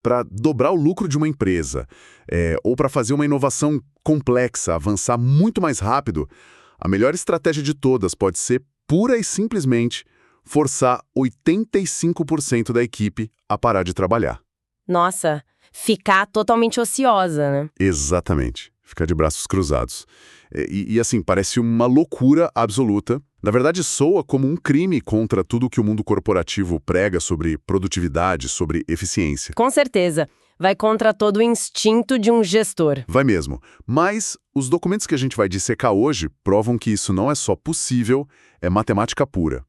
para dobrar o lucro de uma empresa, ou para fazer uma inovação complexa avançar muito mais rápido, a melhor estratégia de todas pode ser, pura e simplesmente, forçar 85% da equipe a parar de trabalhar. Nossa, ficar totalmente ociosa, né? Exatamente. Ficar de braços cruzados. Assim, parece uma loucura absoluta. Na verdade, soa como um crime contra tudo que o mundo corporativo prega sobre produtividade, sobre eficiência. Com certeza. Vai contra todo o instinto de um gestor. Vai mesmo. Mas os documentos que a gente vai dissecar hoje provam que isso não é só possível, é matemática pura.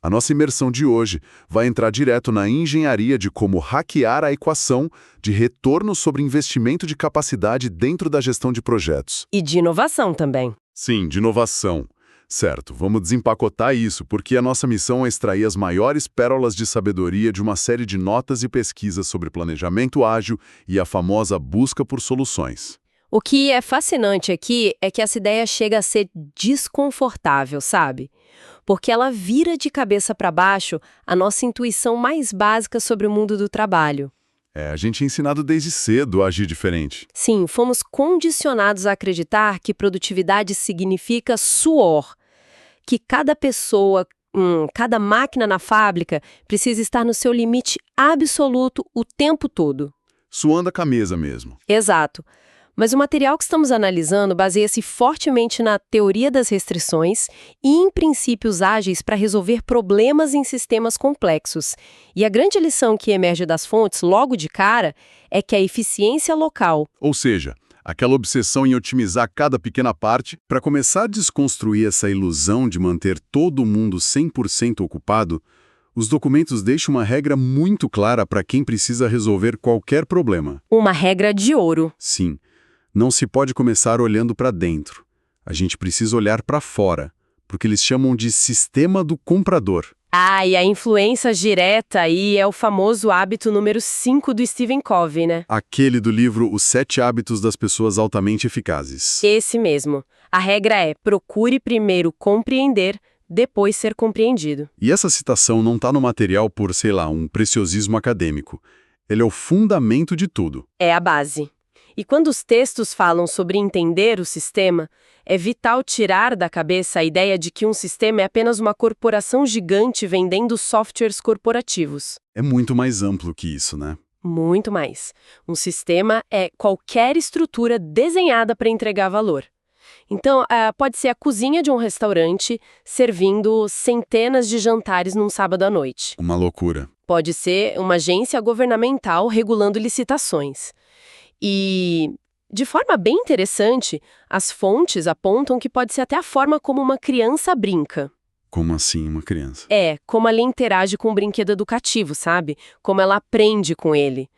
A nossa imersão de hoje vai entrar direto na engenharia de como hackear a equação de retorno sobre investimento de capacidade dentro da gestão de projetos. E de inovação também. Sim, de inovação. Certo, vamos desempacotar isso, porque a nossa missão é extrair as maiores pérolas de sabedoria de uma série de notas e pesquisas sobre planejamento ágil e a famosa busca por soluções. O que é fascinante aqui é que essa ideia chega a ser desconfortável, sabe? Porque ela vira de cabeça para baixo a nossa intuição mais básica sobre o mundo do trabalho. A gente é ensinado desde cedo a agir diferente. Sim, fomos condicionados a acreditar que produtividade significa suor, que cada pessoa, cada máquina na fábrica precisa estar no seu limite absoluto o tempo todo. Suando a camisa mesmo. Exato. Mas o material que estamos analisando baseia-se fortemente na teoria das restrições e em princípios ágeis para resolver problemas em sistemas complexos. E a grande lição que emerge das fontes, logo de cara, é que a eficiência local, Ou seja, aquela obsessão em otimizar cada pequena parte, para começar a desconstruir essa ilusão de manter todo mundo 100% ocupado, os documentos deixam uma regra muito clara para quem precisa resolver qualquer problema. uma regra de ouro. Sim, não se pode começar olhando para dentro. A gente precisa olhar para fora, porque eles chamam de sistema do comprador. E a influência direta aí é o famoso hábito número 5 do Stephen Covey, né? Aquele do livro Os 7 Hábitos das Pessoas Altamente Eficazes. Esse mesmo. A regra é: procure primeiro compreender, depois ser compreendido. E essa citação não está no material por, sei lá, um preciosismo acadêmico. Ele é o fundamento de tudo. É a base. E quando os textos falam sobre entender o sistema, é vital tirar da cabeça a ideia de que um sistema é apenas uma corporação gigante vendendo softwares corporativos. É muito mais amplo que isso, né? Muito mais. Um sistema é qualquer estrutura desenhada para entregar valor. Então, pode ser a cozinha de um restaurante servindo centenas de jantares num sábado à noite. Uma loucura. Pode ser uma agência governamental regulando licitações. E, de forma bem interessante, as fontes apontam que pode ser até a forma como uma criança brinca. Como assim, uma criança? Como ela interage com um brinquedo educativo, sabe? Como ela aprende com ele.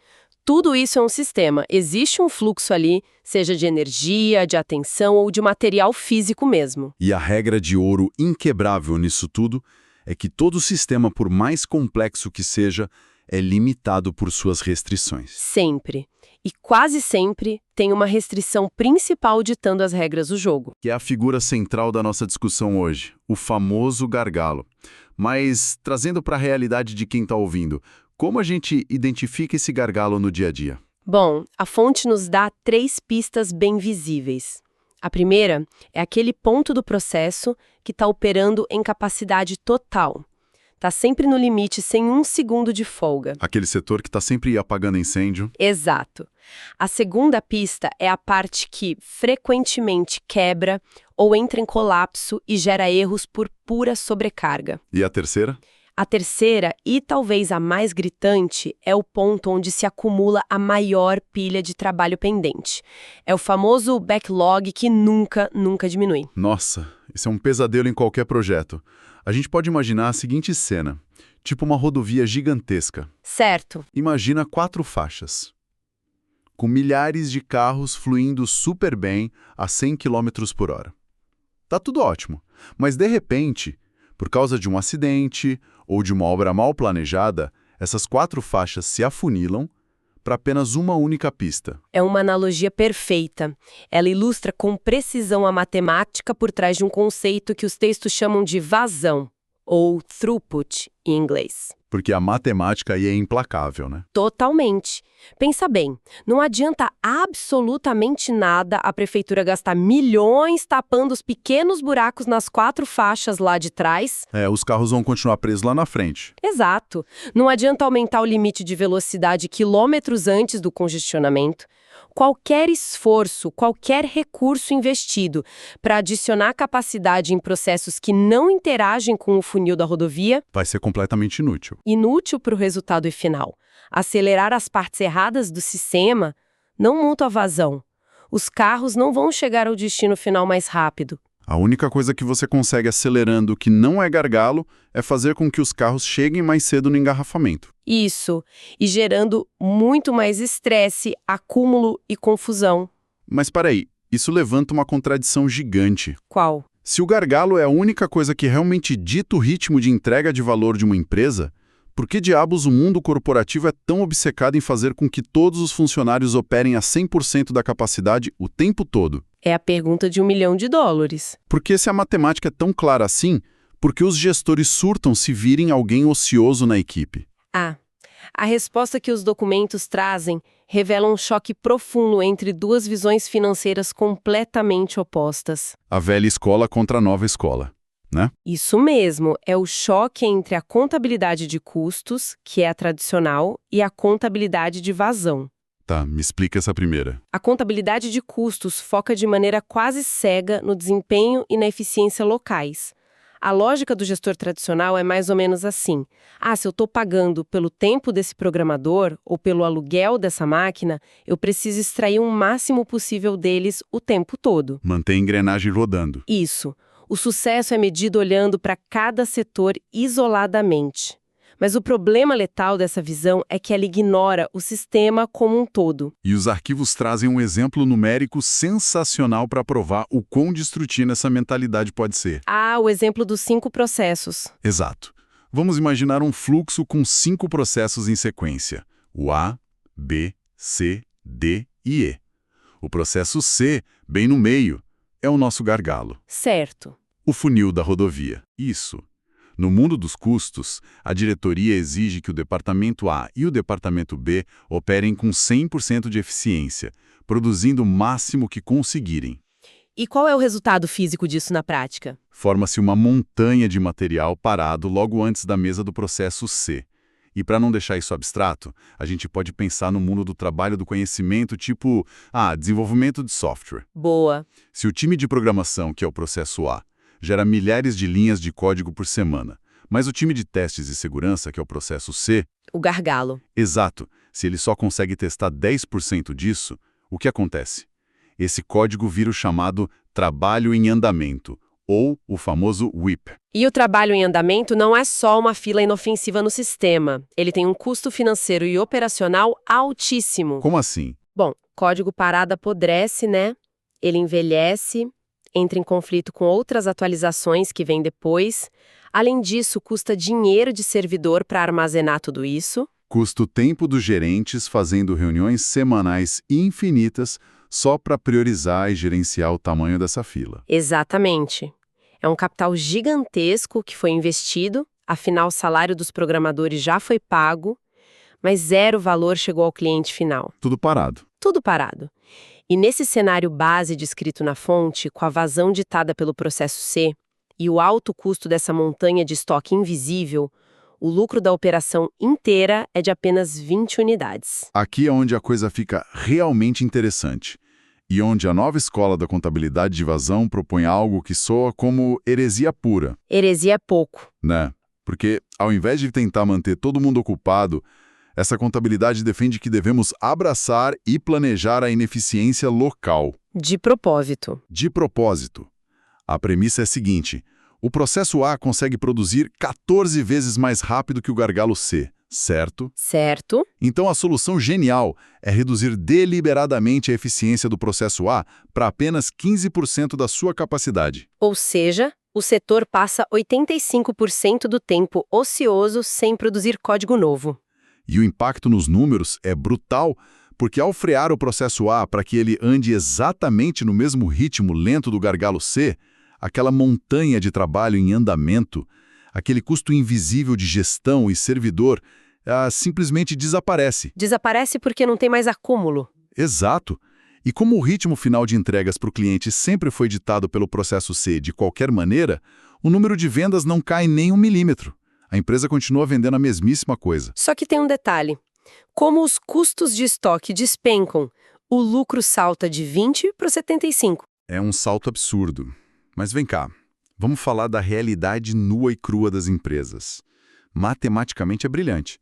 Tudo isso é um sistema. Existe um fluxo ali, seja de energia, de atenção ou de material físico mesmo. E a regra de ouro inquebrável nisso tudo é que todo sistema, por mais complexo que seja, é limitado por suas restrições. Sempre. E quase sempre tem uma restrição principal ditando as regras do jogo. Que é a figura central da nossa discussão hoje, o famoso gargalo. Mas, trazendo para a realidade de quem está ouvindo, como a gente identifica esse gargalo no dia a dia? Bom, a fonte nos dá 3 pistas bem visíveis. A primeira é aquele ponto do processo que está operando em capacidade total. Está sempre no limite, sem um segundo de folga. Aquele setor que está sempre apagando incêndio. Exato. A segunda pista é a parte que frequentemente quebra ou entra em colapso e gera erros por pura sobrecarga. E a terceira? A terceira, e talvez a mais gritante, é o ponto onde se acumula a maior pilha de trabalho pendente. É o famoso backlog que nunca diminui. Nossa, isso é um pesadelo em qualquer projeto. A gente pode imaginar a seguinte cena, tipo uma rodovia gigantesca. Certo. Imagina 4 faixas, com milhares de carros fluindo super bem a 100 km por hora. Tá tudo ótimo, mas de repente, por causa de um acidente ou de uma obra mal planejada, essas 4 faixas se afunilam para apenas uma única pista. É uma analogia perfeita. Ela ilustra com precisão a matemática por trás de um conceito que os textos chamam de vazão, ou throughput em inglês. porque a matemática aí é implacável, né? Totalmente. Pensa bem, não adianta absolutamente nada a prefeitura gastar milhões tapando os pequenos buracos nas 4 faixas lá de trás. Os carros vão continuar presos lá na frente. Exato. Não adianta aumentar o limite de velocidade quilômetros antes do congestionamento. Qualquer esforço, qualquer recurso investido para adicionar capacidade em processos que não interagem com o funil da rodovia Vai ser completamente inútil. inútil para o resultado final. Acelerar as partes erradas do sistema não monta a vazão. Os carros não vão chegar ao destino final mais rápido. A única coisa que você consegue acelerando que não é gargalo é fazer com que os carros cheguem mais cedo no engarrafamento. Isso, e gerando muito mais estresse, acúmulo e confusão. Mas peraí, isso levanta uma contradição gigante. Qual? Se o gargalo é a única coisa que realmente dita o ritmo de entrega de valor de uma empresa, por que diabos o mundo corporativo é tão obcecado em fazer com que todos os funcionários operem a 100% da capacidade o tempo todo? É a pergunta de $1 milhão. Porque se a matemática é tão clara assim, por que os gestores surtam se virem alguém ocioso na equipe? A resposta que os documentos trazem revela um choque profundo entre duas visões financeiras completamente opostas. A velha escola contra a nova escola, né? Isso mesmo, é o choque entre a contabilidade de custos, que é a tradicional, e a contabilidade de vazão. Tá, me explica essa primeira. A contabilidade de custos foca de maneira quase cega no desempenho e na eficiência locais. A lógica do gestor tradicional é mais ou menos assim. Se eu estou pagando pelo tempo desse programador ou pelo aluguel dessa máquina, eu preciso extrair o máximo possível deles o tempo todo. Mantém a engrenagem rodando. Isso. O sucesso é medido olhando para cada setor isoladamente. Mas o problema letal dessa visão é que ela ignora o sistema como um todo. E os arquivos trazem um exemplo numérico sensacional para provar o quão destrutiva essa mentalidade pode ser. O exemplo dos 5 processos. Exato. Vamos imaginar um fluxo com 5 processos em sequência. O A, B, C, D e E. O processo C, bem no meio, é o nosso gargalo. Certo. O funil da rodovia. Isso. No mundo dos custos, a diretoria exige que o departamento A e o departamento B operem com 100% de eficiência, produzindo o máximo que conseguirem. E qual é o resultado físico disso na prática? Forma-se uma montanha de material parado logo antes da mesa do processo C. E para não deixar isso abstrato, a gente pode pensar no mundo do trabalho do conhecimento, tipo, desenvolvimento de software. Boa. Se o time de programação, que é o processo A, gera milhares de linhas de código por semana, mas o time de testes e segurança, que é o processo C... O gargalo. Exato. Se ele só consegue testar 10% disso, o que acontece? Esse código vira o chamado trabalho em andamento, ou o famoso WIP. E o trabalho em andamento não é só uma fila inofensiva no sistema. Ele tem um custo financeiro e operacional altíssimo. Como assim? Bom, código parado apodrece, né? Ele envelhece, entra em conflito com outras atualizações que vêm depois. Além disso, custa dinheiro de servidor para armazenar tudo isso. Custa o tempo dos gerentes fazendo reuniões semanais infinitas só para priorizar e gerenciar o tamanho dessa fila. Exatamente. É um capital gigantesco que foi investido, afinal o salário dos programadores já foi pago, mas zero valor chegou ao cliente final. Tudo parado. Tudo parado. E nesse cenário base descrito na fonte, com a vazão ditada pelo processo C e o alto custo dessa montanha de estoque invisível, o lucro da operação inteira é de apenas 20 unidades. Aqui é onde a coisa fica realmente interessante. E onde a nova escola da contabilidade de vazão propõe algo que soa como heresia pura. Heresia é pouco. Né? Porque, ao invés de tentar manter todo mundo ocupado, essa contabilidade defende que devemos abraçar e planejar a ineficiência local. De propósito. De propósito. A premissa é a seguinte: o processo A consegue produzir 14 vezes mais rápido que o gargalo C, certo? Certo. Então a solução genial é reduzir deliberadamente a eficiência do processo A para apenas 15% da sua capacidade. Ou seja, o setor passa 85% do tempo ocioso sem produzir código novo. E o impacto nos números é brutal, porque ao frear o processo A para que ele ande exatamente no mesmo ritmo lento do gargalo C, aquela montanha de trabalho em andamento, aquele custo invisível de gestão e servidor, simplesmente desaparece. Desaparece porque não tem mais acúmulo. Exato. E como o ritmo final de entregas para o cliente sempre foi ditado pelo processo C de qualquer maneira, o número de vendas não cai nem 1 milímetro. A empresa continua vendendo a mesmíssima coisa. Só que tem um detalhe. Como os custos de estoque despencam, o lucro salta de 20 para 75. É um salto absurdo. Mas vem cá, vamos falar da realidade nua e crua das empresas. Matematicamente é brilhante,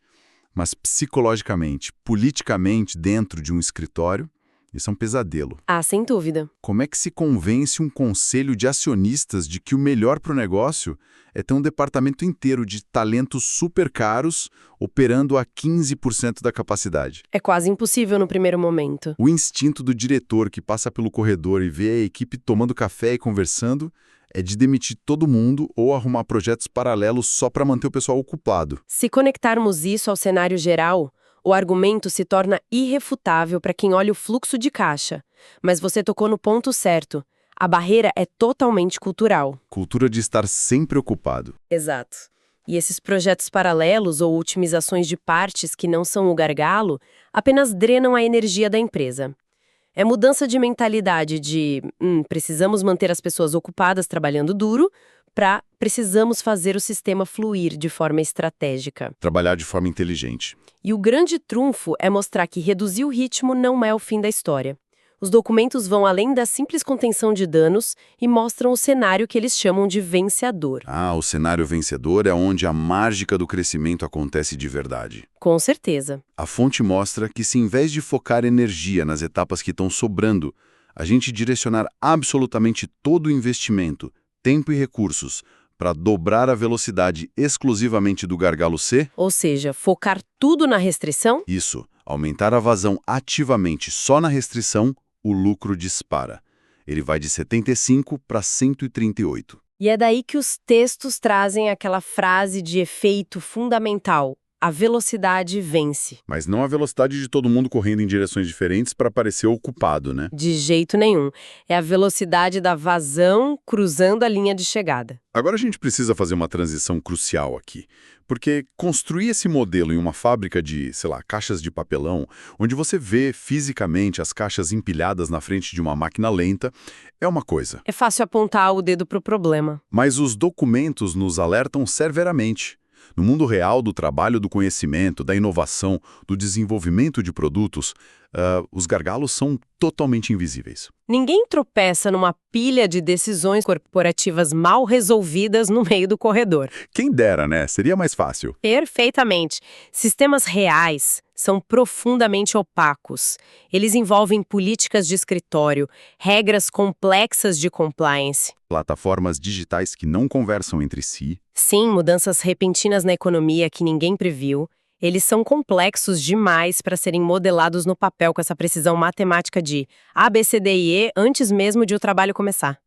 mas psicologicamente, politicamente, dentro de um escritório, isso é um pesadelo. Ah, sem dúvida. Como é que se convence um conselho de acionistas de que o melhor para o negócio é ter um departamento inteiro de talentos super caros operando a 15% da capacidade? É quase impossível no primeiro momento. O instinto do diretor que passa pelo corredor e vê a equipe tomando café e conversando é de demitir todo mundo ou arrumar projetos paralelos só para manter o pessoal ocupado. Se conectarmos isso ao cenário geral, o argumento se torna irrefutável para quem olha o fluxo de caixa. Mas você tocou no ponto certo. A barreira é totalmente cultural. Cultura de estar sempre ocupado. Exato. E esses projetos paralelos ou otimizações de partes que não são o gargalo apenas drenam a energia da empresa. É mudança de mentalidade de precisamos manter as pessoas ocupadas trabalhando duro para precisamos fazer o sistema fluir de forma estratégica. Trabalhar de forma inteligente. E o grande trunfo é mostrar que reduzir o ritmo não é o fim da história. Os documentos vão além da simples contenção de danos e mostram o cenário que eles chamam de vencedor. O cenário vencedor é onde a mágica do crescimento acontece de verdade. Com certeza. A fonte mostra que se, em vez de focar energia nas etapas que estão sobrando, a gente direcionar absolutamente todo o investimento, tempo e recursos para dobrar a velocidade exclusivamente do gargalo C? Ou seja, focar tudo na restrição? Isso. Aumentar a vazão ativamente só na restrição, o lucro dispara. Ele vai de 75 para 138. E é daí que os textos trazem aquela frase de efeito fundamental. A velocidade vence. Mas não a velocidade de todo mundo correndo em direções diferentes para parecer ocupado, né? De jeito nenhum. É a velocidade da vazão cruzando a linha de chegada. Agora a gente precisa fazer uma transição crucial aqui. Porque construir esse modelo em uma fábrica de, caixas de papelão, onde você vê fisicamente as caixas empilhadas na frente de uma máquina lenta, é uma coisa. É fácil apontar o dedo para o problema. Mas os documentos nos alertam severamente. No mundo real do trabalho, do conhecimento, da inovação, do desenvolvimento de produtos, os gargalos são totalmente invisíveis. Ninguém tropeça numa pilha de decisões corporativas mal resolvidas no meio do corredor. Quem dera, né? Seria mais fácil. Perfeitamente. Sistemas reais são profundamente opacos. Eles envolvem políticas de escritório, regras complexas de compliance. Plataformas digitais que não conversam entre si. Sim, mudanças repentinas na economia que ninguém previu. Eles são complexos demais para serem modelados no papel com essa precisão matemática de A, B, C, D e E antes mesmo de o trabalho começar.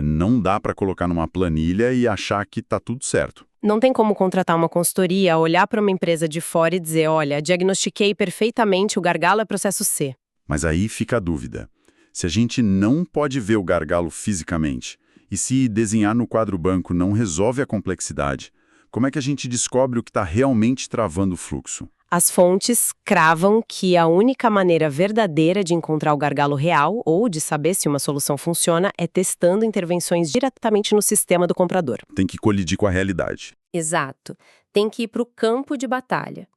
Não dá para colocar numa planilha e achar que tá tudo certo. Não tem como contratar uma consultoria, olhar para uma empresa de fora e dizer, olha, diagnostiquei perfeitamente, o gargalo é processo C. Mas aí fica a dúvida. Se a gente não pode ver o gargalo fisicamente, e se desenhar no quadro branco não resolve a complexidade, como é que a gente descobre o que está realmente travando o fluxo? As fontes cravam que a única maneira verdadeira de encontrar o gargalo real ou de saber se uma solução funciona é testando intervenções diretamente no sistema do comprador. Tem que colidir com a realidade. Exato. Tem que ir para o campo de batalha.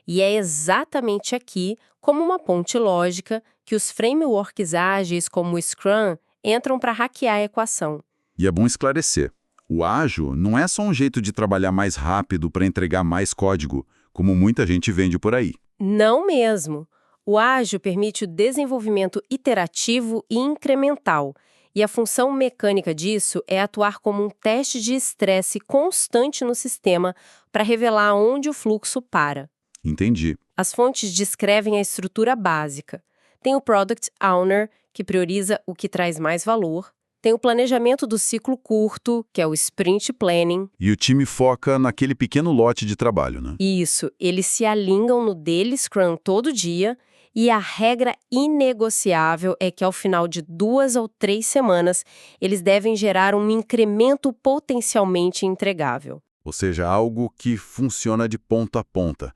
E é exatamente aqui, como uma ponte lógica, que os frameworks ágeis como o Scrum entram para hackear a equação. E é bom esclarecer. O ágil não é só um jeito de trabalhar mais rápido para entregar mais código, como muita gente vende por aí. Não mesmo. O ágil permite o desenvolvimento iterativo e incremental, e a função mecânica disso é atuar como um teste de estresse constante no sistema para revelar onde o fluxo para. Entendi. As fontes descrevem a estrutura básica. Tem o Product Owner, que prioriza o que traz mais valor. Tem o planejamento do ciclo curto, que é o Sprint Planning. E o time foca naquele pequeno lote de trabalho, né? Isso, eles se alinham no Daily Scrum todo dia e a regra inegociável é que ao final de 2 ou 3 semanas, eles devem gerar um incremento potencialmente entregável. ou seja, algo que funciona de ponta a ponta.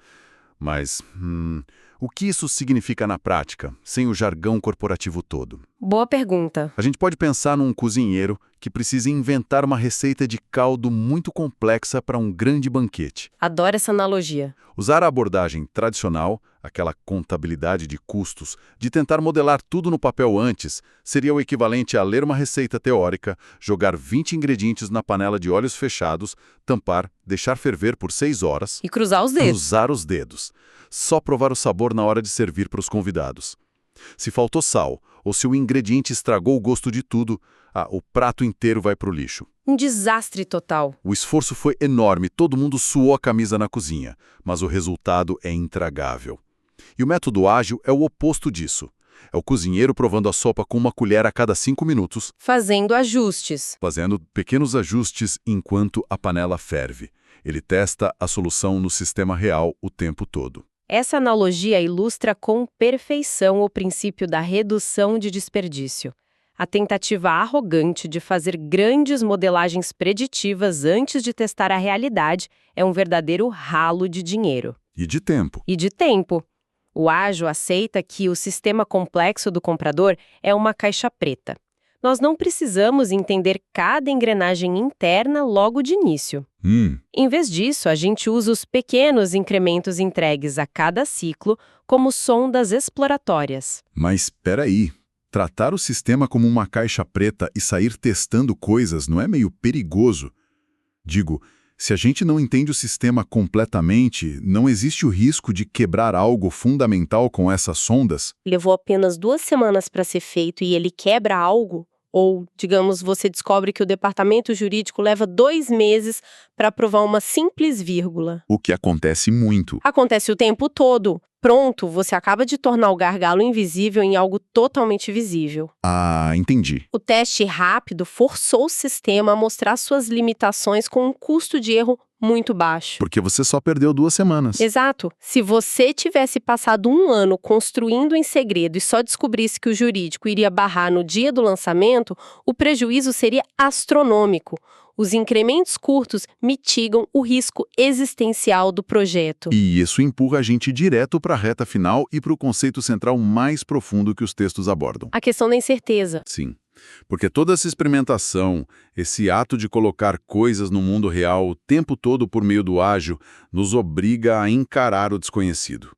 Mas, o que isso significa na prática, sem o jargão corporativo todo? Boa pergunta. A gente pode pensar num cozinheiro que precisa inventar uma receita de caldo muito complexa para um grande banquete. Adoro essa analogia. Usar a abordagem tradicional, aquela contabilidade de custos, de tentar modelar tudo no papel antes, seria o equivalente a ler uma receita teórica, jogar 20 ingredientes na panela de olhos fechados, tampar, deixar ferver por 6 horas... E cruzar os dedos. Cruzar os dedos. Só provar o sabor na hora de servir para os convidados. Se faltou sal, ou se o ingrediente estragou o gosto de tudo, o prato inteiro vai para o lixo. Um desastre total. O esforço foi enorme, todo mundo suou a camisa na cozinha, mas o resultado é intragável. E o método ágil é o oposto disso. É o cozinheiro provando a sopa com uma colher a cada 5 minutos, Fazendo ajustes. fazendo pequenos ajustes enquanto a panela ferve. Ele testa a solução no sistema real o tempo todo. Essa analogia ilustra com perfeição o princípio da redução de desperdício. A tentativa arrogante de fazer grandes modelagens preditivas antes de testar a realidade é um verdadeiro ralo de dinheiro. E de tempo. E de tempo. O ágil aceita que o sistema complexo do comprador é uma caixa preta. Nós não precisamos entender cada engrenagem interna logo de início. Em vez disso, a gente usa os pequenos incrementos entregues a cada ciclo como sondas exploratórias. Mas espera aí. Tratar o sistema como uma caixa preta e sair testando coisas não é meio perigoso? Digo, se a gente não entende o sistema completamente, não existe o risco de quebrar algo fundamental com essas sondas? Levou apenas 2 semanas para ser feito e ele quebra algo? Ou, digamos, você descobre que o departamento jurídico leva 2 meses para aprovar uma simples vírgula. O que acontece muito. Acontece o tempo todo. Pronto, você acaba de tornar o gargalo invisível em algo totalmente visível. Ah, entendi. O teste rápido forçou o sistema a mostrar suas limitações com um custo de erro muito baixo. Porque você só perdeu 2 semanas. Exato. Se você tivesse passado 1 ano construindo em segredo e só descobrisse que o jurídico iria barrar no dia do lançamento, o prejuízo seria astronômico. Os incrementos curtos mitigam o risco existencial do projeto. E isso empurra a gente direto para a reta final e para o conceito central mais profundo que os textos abordam. A questão da incerteza. Sim, porque toda essa experimentação, esse ato de colocar coisas no mundo real o tempo todo por meio do ágil, nos obriga a encarar o desconhecido.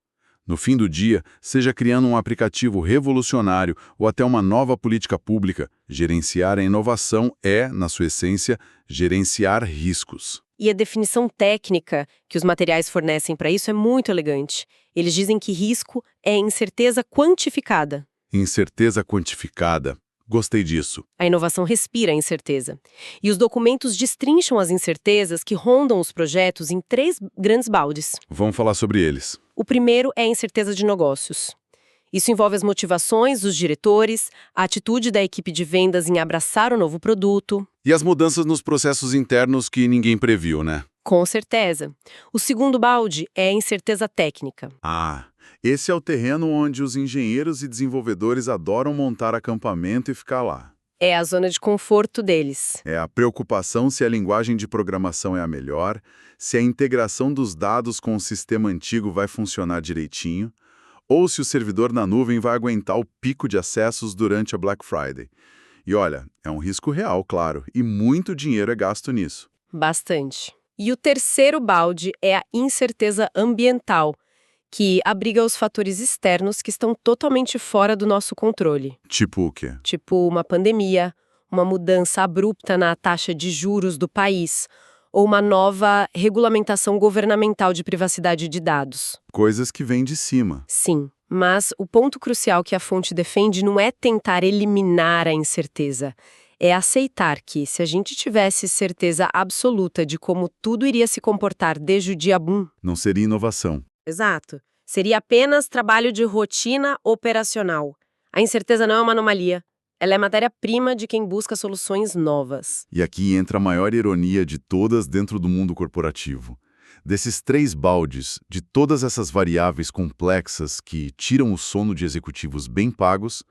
No fim do dia, seja criando um aplicativo revolucionário ou até uma nova política pública, gerenciar a inovação é, na sua essência, gerenciar riscos. E a definição técnica que os materiais fornecem para isso é muito elegante. Eles dizem que risco é incerteza quantificada. Incerteza quantificada. Gostei disso. A inovação respira a incerteza. E os documentos destrincham as incertezas que rondam os projetos em 3 grandes baldes. Vamos falar sobre eles. O primeiro é a incerteza de negócios. Isso envolve as motivações dos diretores, a atitude da equipe de vendas em abraçar o novo produto. E as mudanças nos processos internos que ninguém previu, né? Com certeza. O segundo balde é a incerteza técnica. Esse é o terreno onde os engenheiros e desenvolvedores adoram montar acampamento e ficar lá. É a zona de conforto deles. É a preocupação se a linguagem de programação é a melhor, se a integração dos dados com o sistema antigo vai funcionar direitinho, ou se o servidor na nuvem vai aguentar o pico de acessos durante a Black Friday. E olha, é um risco real, claro, e muito dinheiro é gasto nisso. Bastante. E o terceiro balde é a incerteza ambiental, que abriga os fatores externos que estão totalmente fora do nosso controle. Tipo o quê? Tipo uma pandemia, uma mudança abrupta na taxa de juros do país, ou uma nova regulamentação governamental de privacidade de dados. Coisas que vêm de cima. Sim, mas o ponto crucial que a fonte defende não é tentar eliminar a incerteza. É aceitar que, se a gente tivesse certeza absoluta de como tudo iria se comportar desde o dia 1... Não seria inovação. Exato. Seria apenas trabalho de rotina operacional. A incerteza não é uma anomalia. Ela é matéria-prima de quem busca soluções novas. E aqui entra a maior ironia de todas dentro do mundo corporativo. Desses 3 baldes, de todas essas variáveis complexas que tiram o sono de executivos bem pagos,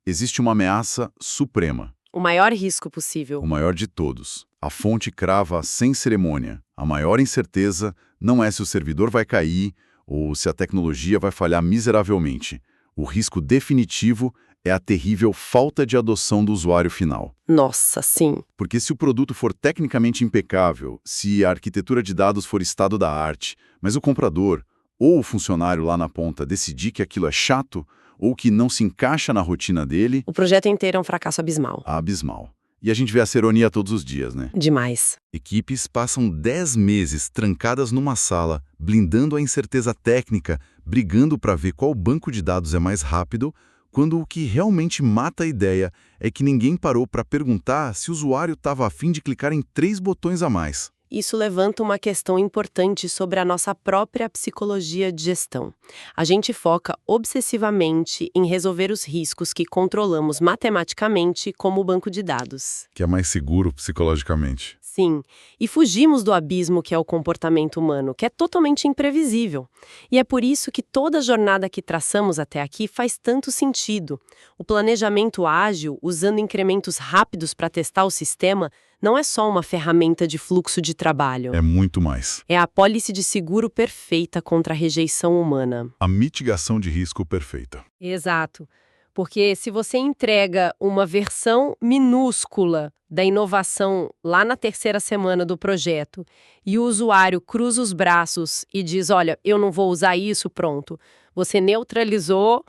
existe uma ameaça suprema. O maior risco possível. O maior de todos. A fonte crava sem cerimônia. A maior incerteza não é se o servidor vai cair ou se a tecnologia vai falhar miseravelmente. O risco definitivo é a terrível falta de adoção do usuário final. Nossa, sim. Porque se o produto for tecnicamente impecável, se a arquitetura de dados for estado da arte, mas o comprador ou o funcionário lá na ponta decidir que aquilo é chato ou que não se encaixa na rotina dele, O projeto inteiro é um fracasso abismal. abismal. E a gente vê essa ironia todos os dias, né? Demais. Equipes passam 10 meses trancadas numa sala, blindando a incerteza técnica, brigando para ver qual banco de dados é mais rápido, quando o que realmente mata a ideia é que ninguém parou para perguntar se o usuário estava a fim de clicar em 3 botões a mais. Isso levanta uma questão importante sobre a nossa própria psicologia de gestão. A gente foca obsessivamente em resolver os riscos que controlamos matematicamente, como o banco de dados. Que é mais seguro psicologicamente. Sim, e fugimos do abismo que é o comportamento humano, que é totalmente imprevisível. E é por isso que toda a jornada que traçamos até aqui faz tanto sentido. O planejamento ágil, usando incrementos rápidos para testar o sistema, não é só uma ferramenta de fluxo de trabalho. É muito mais. É a apólice de seguro perfeita contra a rejeição humana. A mitigação de risco perfeita. Exato. Porque se você entrega uma versão minúscula da inovação lá na 3ª semana do projeto e o usuário cruza os braços e diz, olha, eu não vou usar isso, pronto. Você neutralizou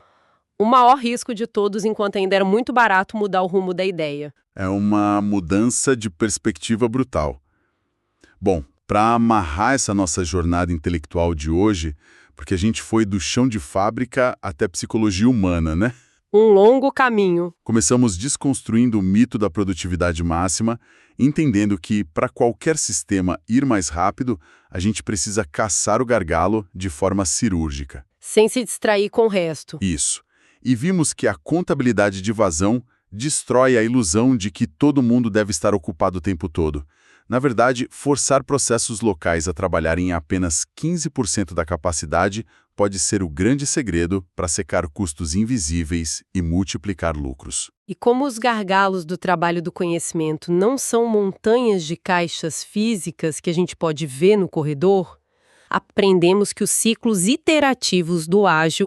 o maior risco de todos enquanto ainda era muito barato mudar o rumo da ideia. É uma mudança de perspectiva brutal. Bom, para amarrar essa nossa jornada intelectual de hoje, porque a gente foi do chão de fábrica até psicologia humana, né? Um longo caminho. Começamos desconstruindo o mito da produtividade máxima, entendendo que, para qualquer sistema ir mais rápido, a gente precisa caçar o gargalo de forma cirúrgica. Sem se distrair com o resto. Isso. E vimos que a contabilidade de vazão destrói a ilusão de que todo mundo deve estar ocupado o tempo todo. Na verdade, forçar processos locais a trabalharem em apenas 15% da capacidade pode ser o grande segredo para secar custos invisíveis e multiplicar lucros. E como os gargalos do trabalho do conhecimento não são montanhas de caixas físicas que a gente pode ver no corredor, aprendemos que os ciclos iterativos do ágil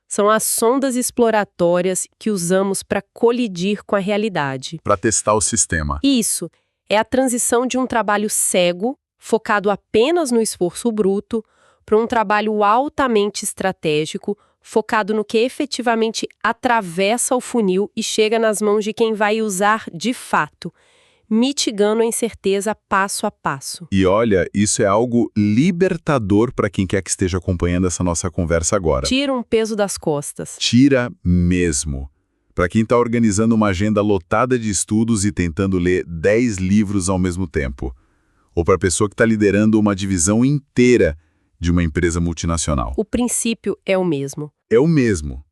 são as sondas exploratórias que usamos para colidir com a realidade. Para testar o sistema. Isso é a transição de um trabalho cego, focado apenas no esforço bruto, para um trabalho altamente estratégico, focado no que efetivamente atravessa o funil e chega nas mãos de quem vai usar de fato, mitigando a incerteza passo a passo. E olha, isso é algo libertador para quem quer que esteja acompanhando essa nossa conversa agora. Tira um peso das costas. Tira mesmo. Para quem está organizando uma agenda lotada de estudos e tentando ler 10 livros ao mesmo tempo. Ou para a pessoa que está liderando uma divisão inteira de uma empresa multinacional. O princípio é o mesmo. É o mesmo.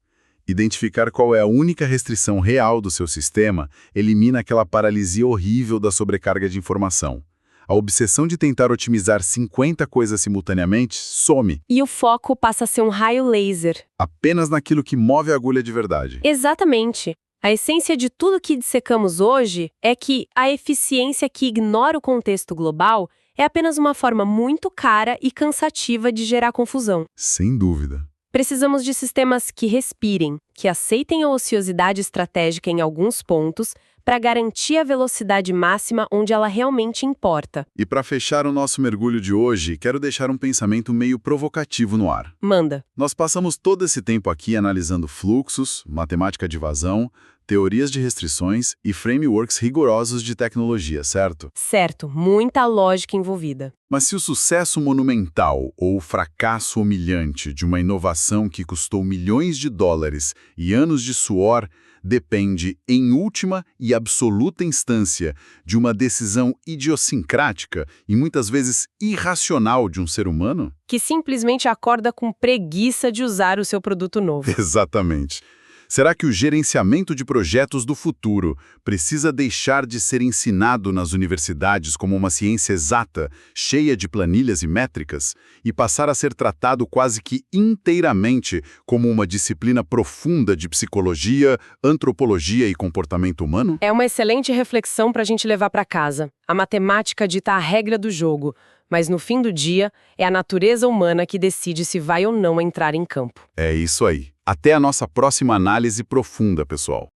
Identificar qual é a única restrição real do seu sistema elimina aquela paralisia horrível da sobrecarga de informação. A obsessão de tentar otimizar 50 coisas simultaneamente some. E o foco passa a ser um raio laser. Apenas naquilo que move a agulha de verdade. Exatamente. A essência de tudo que dissecamos hoje é que a eficiência que ignora o contexto global é apenas uma forma muito cara e cansativa de gerar confusão. Sem dúvida. Precisamos de sistemas que respirem, que aceitem a ociosidade estratégica em alguns pontos, para garantir a velocidade máxima onde ela realmente importa. E para fechar o nosso mergulho de hoje, quero deixar um pensamento meio provocativo no ar. Manda. Nós passamos todo esse tempo aqui analisando fluxos, matemática de vazão, teorias de restrições e frameworks rigorosos de tecnologia, certo? Certo, muita lógica envolvida. Mas se o sucesso monumental ou o fracasso humilhante de uma inovação que custou milhões de dólares e anos de suor depende, em última e absoluta instância, de uma decisão idiosincrática e muitas vezes irracional de um ser humano? Que simplesmente acorda com preguiça de usar o seu produto novo. Exatamente. Será que o gerenciamento de projetos do futuro precisa deixar de ser ensinado nas universidades como uma ciência exata, cheia de planilhas e métricas, e passar a ser tratado quase que inteiramente como uma disciplina profunda de psicologia, antropologia e comportamento humano? É uma excelente reflexão para a gente levar para casa. A matemática dita a regra do jogo, mas no fim do dia, é a natureza humana que decide se vai ou não entrar em campo. É isso aí. Até a nossa próxima análise profunda, pessoal.